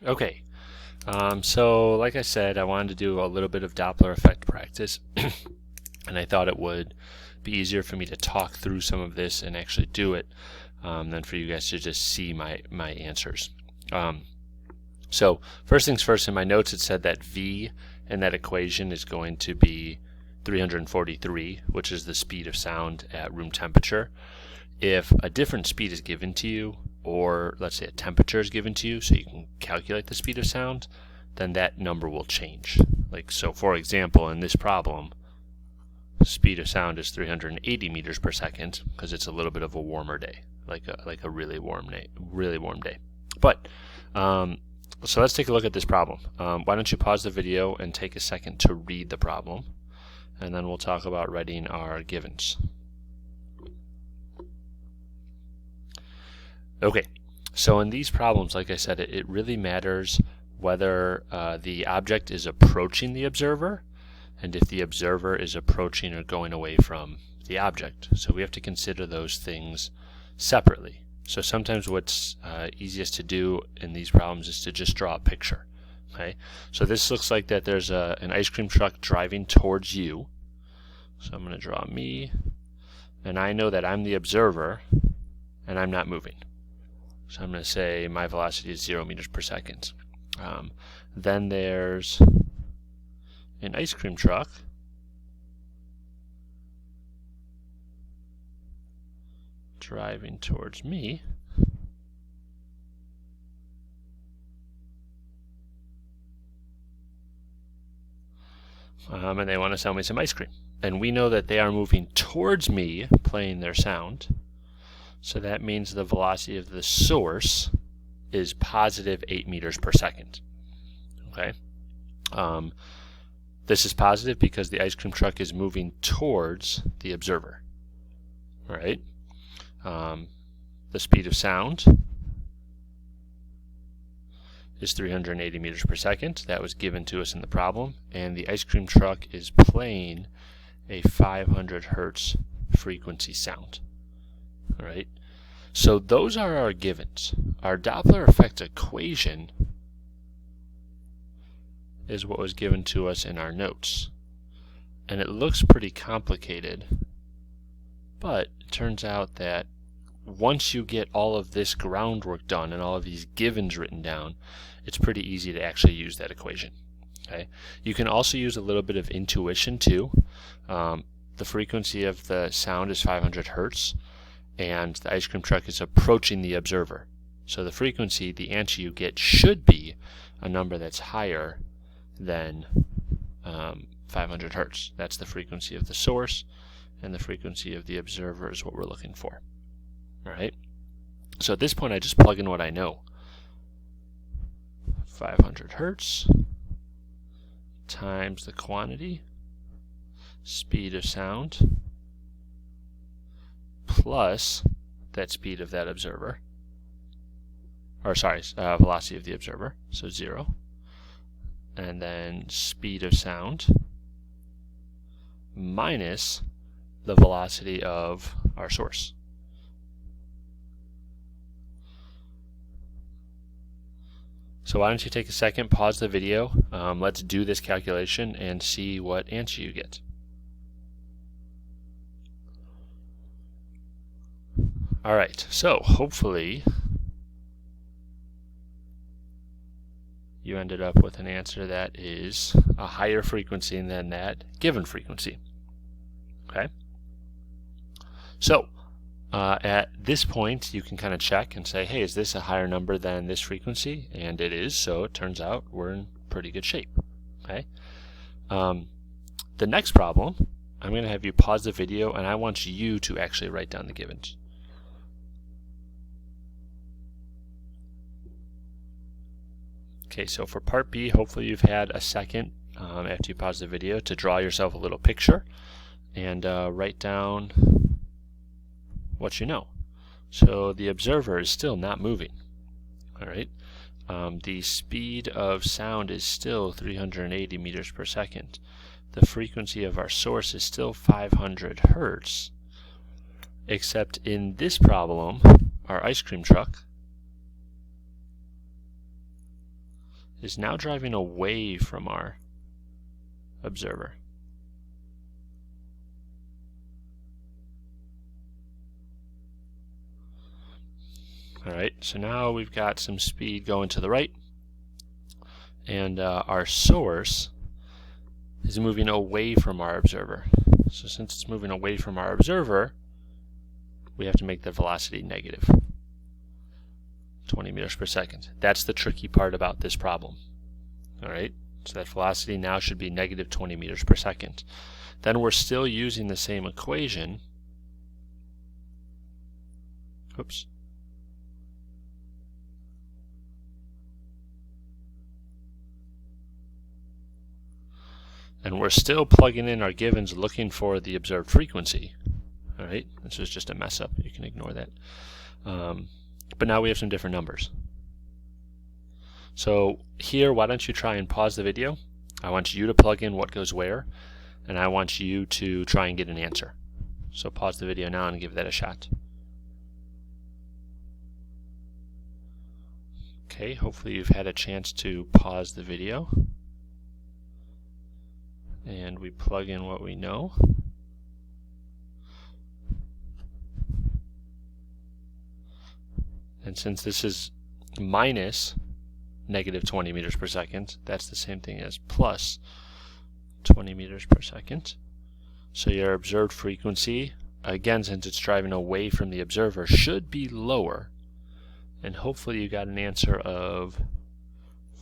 Okay, so like I said, I wanted to do a little bit of Doppler effect practice, and I thought it would be easier for me to talk through some of this and actually do it than for you guys to just see my answers. So first things first, in my notes it said that V in that equation is going to be 343, which is the speed of sound at room temperature. If a different speed is given to you, or let's say a temperature is given to you so you can calculate the speed of sound, then that number will change. Like, so for example, in this problem, the speed of sound is 380 meters per second because it's a little bit of a warmer day, like a really warm day. But so let's take a look at this problem. Why don't you pause the video and take a second to read the problem, and then we'll talk about writing our givens. Okay, so in these problems, like I said, it really matters whether the object is approaching the observer and if the observer is approaching or going away from the object. So we have to consider those things separately. So sometimes what's easiest to do in these problems is to just draw a picture. Okay, so this looks like that there's an ice cream truck driving towards you. So I'm going to draw me, and I know that I'm the observer and I'm not moving. So I'm going to say my velocity is 0 meters per second. Then there's an ice cream truck driving towards me. And they want to sell me some ice cream. And we know that they are moving towards me, playing their sound. So that means the velocity of the source is positive 8 meters per second. Okay. This is positive because the ice cream truck is moving towards the observer. All right. The speed of sound is 380 meters per second. That was given to us in the problem. And the ice cream truck is playing a 500 hertz frequency sound. All right. So those are our givens. Our Doppler effect equation is what was given to us in our notes. And it looks pretty complicated, but it turns out that once you get all of this groundwork done and all of these givens written down, it's pretty easy to actually use that equation. Okay? You can also use a little bit of intuition too. The frequency of the sound is 500 hertz, and the ice cream truck is approaching the observer. So the frequency, the answer you get should be a number that's higher than 500 hertz. That's the frequency of the source, and the frequency of the observer is what we're looking for. All right. So at this point, I just plug in what I know. 500 hertz times the quantity, speed of sound, plus that speed of that observer, or sorry, velocity of the observer, so 0, and then speed of sound minus the velocity of our source. So why don't you take a second, pause the video, let's do this calculation and see what answer you get. All right, so hopefully you ended up with an answer that is a higher frequency than that given frequency. Okay? So at this point, you can kind of check and say, hey, is this a higher number than this frequency? And it is, so it turns out we're in pretty good shape. Okay? The next problem, I'm going to have you pause the video, and I want you to actually write down the givens. Okay, so for part B, hopefully you've had a second after you pause the video to draw yourself a little picture and write down what you know. So the observer is still not moving. All right. The speed of sound is still 380 meters per second. The frequency of our source is still 500 hertz, except in this problem, our ice cream truck is now driving away from our observer. Alright, so now we've got some speed going to the right, and our source is moving away from our observer. So since it's moving away from our observer, we have to make the velocity negative 20 meters per second. That's the tricky part about this problem. Alright, so that velocity now should be negative 20 meters per second. Then we're still using the same equation. Oops. And we're still plugging in our givens looking for the observed frequency. Alright, this was just a mess up. You can ignore that. But now we have some different numbers. So here, why don't you try and pause the video? I want you to plug in what goes where, and I want you to try and get an answer. So pause the video now and give that a shot. Okay, hopefully you've had a chance to pause the video. And we plug in what we know. And since this is minus negative 20 meters per second, that's the same thing as plus 20 meters per second. So your observed frequency, again, since it's driving away from the observer, should be lower. And hopefully you got an answer of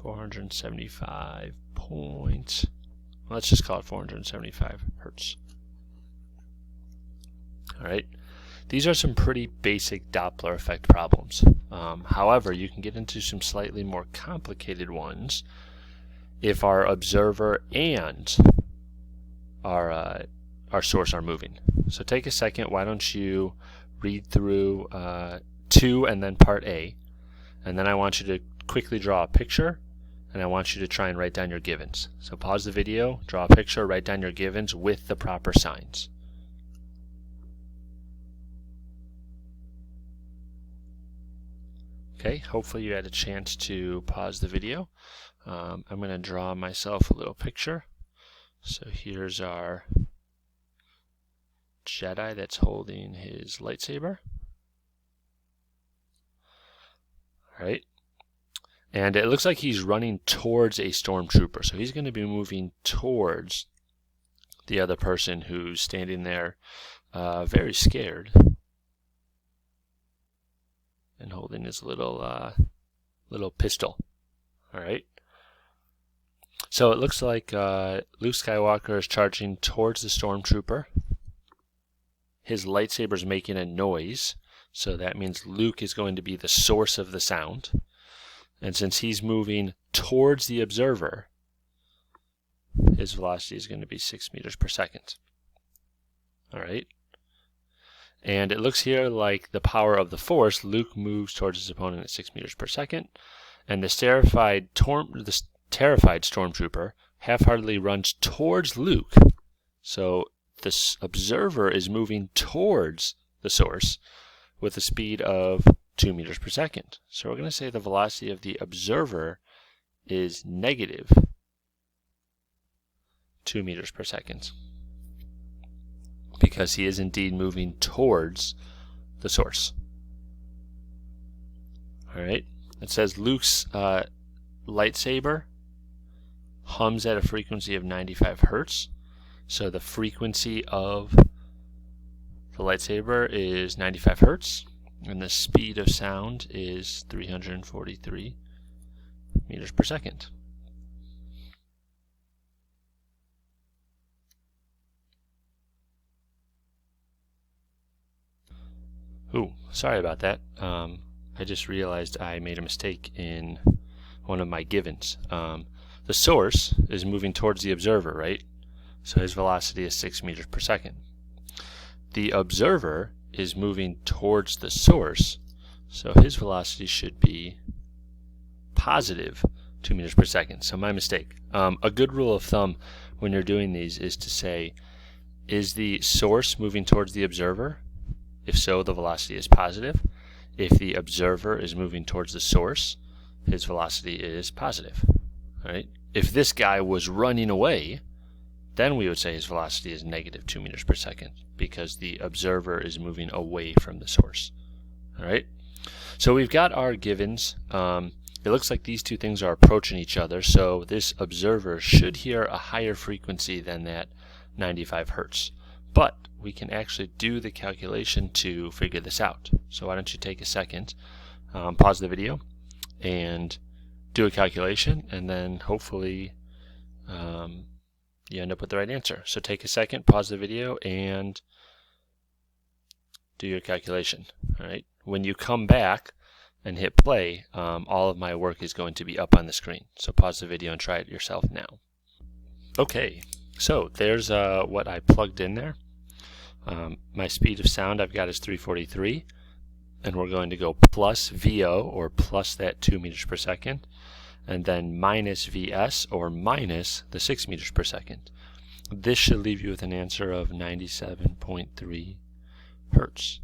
475 points. Let's just call it 475 hertz. Alright, these are some pretty basic Doppler effect problems. However, you can get into some slightly more complicated ones if our observer and our source are moving. So take a second, why don't you read through 2 and then part A, and then I want you to quickly draw a picture, and I want you to try and write down your givens. So pause the video, draw a picture, write down your givens with the proper signs. Okay, hopefully you had a chance to pause the video. I'm going to draw myself a little picture. So here's our Jedi that's holding his lightsaber. Alright. And it looks like he's running towards a stormtrooper. So he's going to be moving towards the other person who's standing there very scared and holding his little pistol. Alright. So it looks like Luke Skywalker is charging towards the stormtrooper. His lightsaber's making a noise. So that means Luke is going to be the source of the sound. And since he's moving towards the observer, his velocity is going to be 6 meters per second. Alright. And it looks here like the power of the force, Luke moves towards his opponent at 6 meters per second. And the terrified stormtrooper half-heartedly runs towards Luke. So this observer is moving towards the source with a speed of 2 meters per second. So we're going to say the velocity of the observer is negative 2 meters per second, because he is indeed moving towards the source. Alright, it says Luke's lightsaber hums at a frequency of 95 hertz. So the frequency of the lightsaber is 95 hertz. And the speed of sound is 343 meters per second. Ooh, sorry about that. I just realized I made a mistake in one of my givens. The source is moving towards the observer, right? So his velocity is 6 meters per second. The observer is moving towards the source, so his velocity should be positive 2 meters per second. So my mistake. A good rule of thumb when you're doing these is to say, is the source moving towards the observer? If so, the velocity is positive. If the observer is moving towards the source, his velocity is positive. All right? If this guy was running away, then we would say his velocity is negative 2 meters per second because the observer is moving away from the source. All right? So we've got our givens. It looks like these two things are approaching each other, so this observer should hear a higher frequency than that 95 hertz. But we can actually do the calculation to figure this out. So why don't you take a second, pause the video, and do a calculation, and then hopefully you end up with the right answer. So take a second, pause the video, and do your calculation. All right. When you come back and hit play, all of my work is going to be up on the screen. So pause the video and try it yourself now. Okay, so there's what I plugged in there. My speed of sound I've got is 343, and we're going to go plus VO, or plus that 2 meters per second, and then minus VS, or minus the 6 meters per second. This should leave you with an answer of 97.3 hertz.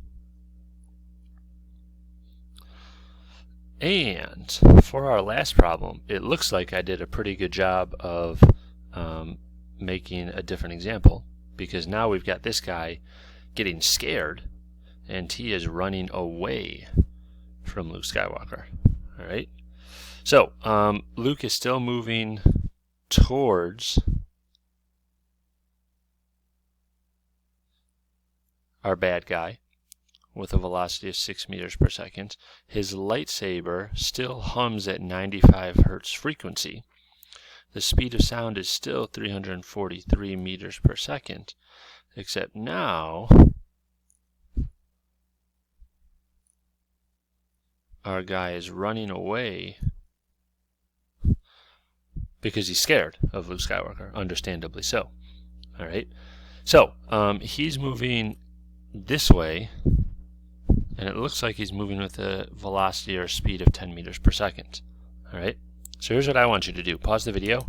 And for our last problem, it looks like I did a pretty good job of making a different example, because now we've got this guy getting scared and he is running away from Luke Skywalker. All right. So Luke is still moving towards our bad guy with a velocity of 6 meters per second. His lightsaber still hums at 95 hertz frequency. The speed of sound is still 343 meters per second, except now our guy is running away because he's scared of Luke Skywalker, understandably so. All right, so he's moving this way, and it looks like he's moving with a velocity or speed of 10 meters per second. All right, so here's what I want you to do. Pause the video.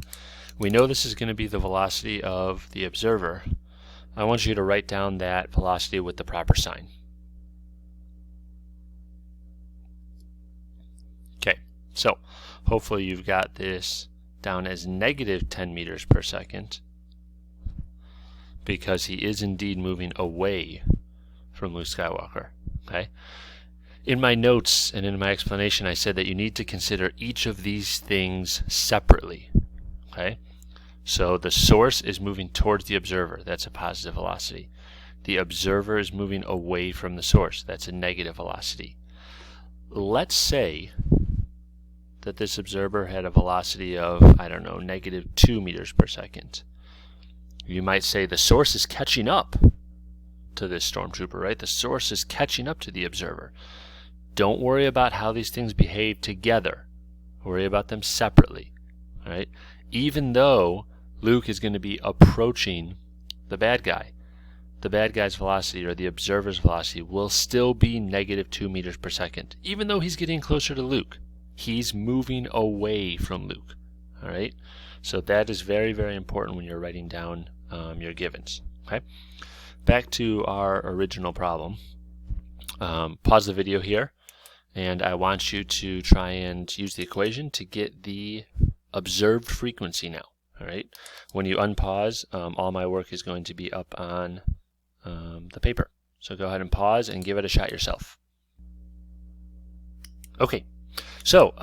We know this is going to be the velocity of the observer. I want you to write down that velocity with the proper sign. Okay, so hopefully you've got this down as negative 10 meters per second, because he is indeed moving away from Luke Skywalker. Okay. In my notes and in my explanation, I said that you need to consider each of these things separately. Okay. So the source is moving towards the observer. That's a positive velocity. The observer is moving away from the source. That's a negative velocity. Let's say that this observer had a velocity of, I don't know, negative 2 meters per second. You might say the source is catching up to this stormtrooper, right? The source is catching up to the observer. Don't worry about how these things behave together. Worry about them separately. All right? Even though Luke is going to be approaching the bad guy, the bad guy's velocity, or the observer's velocity, will still be negative 2 meters per second. Even though he's getting closer to Luke, he's moving away from Luke. All right? So that is very, very important when you're writing down your givens. Okay? Back to our original problem. Pause the video here, and I want you to try and use the equation to get the observed frequency now. All right. When you unpause, all my work is going to be up on the paper. So go ahead and pause and give it a shot yourself. Okay. So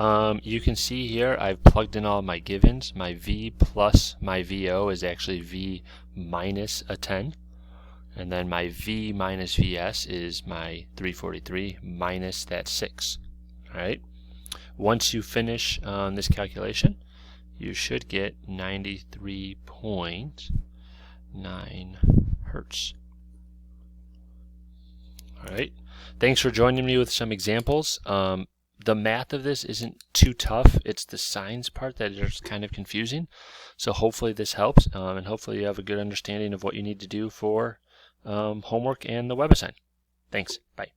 you can see here I've plugged in all my givens. My V plus my VO is actually V minus a 10. And then my V minus VS is my 343 minus that 6. All right. Once you finish this calculation, you should get 93.9 hertz. All right. Thanks for joining me with some examples. The math of this isn't too tough. It's the signs part that is kind of confusing. So hopefully this helps, and hopefully you have a good understanding of what you need to do for homework and the web assignment. Thanks. Bye.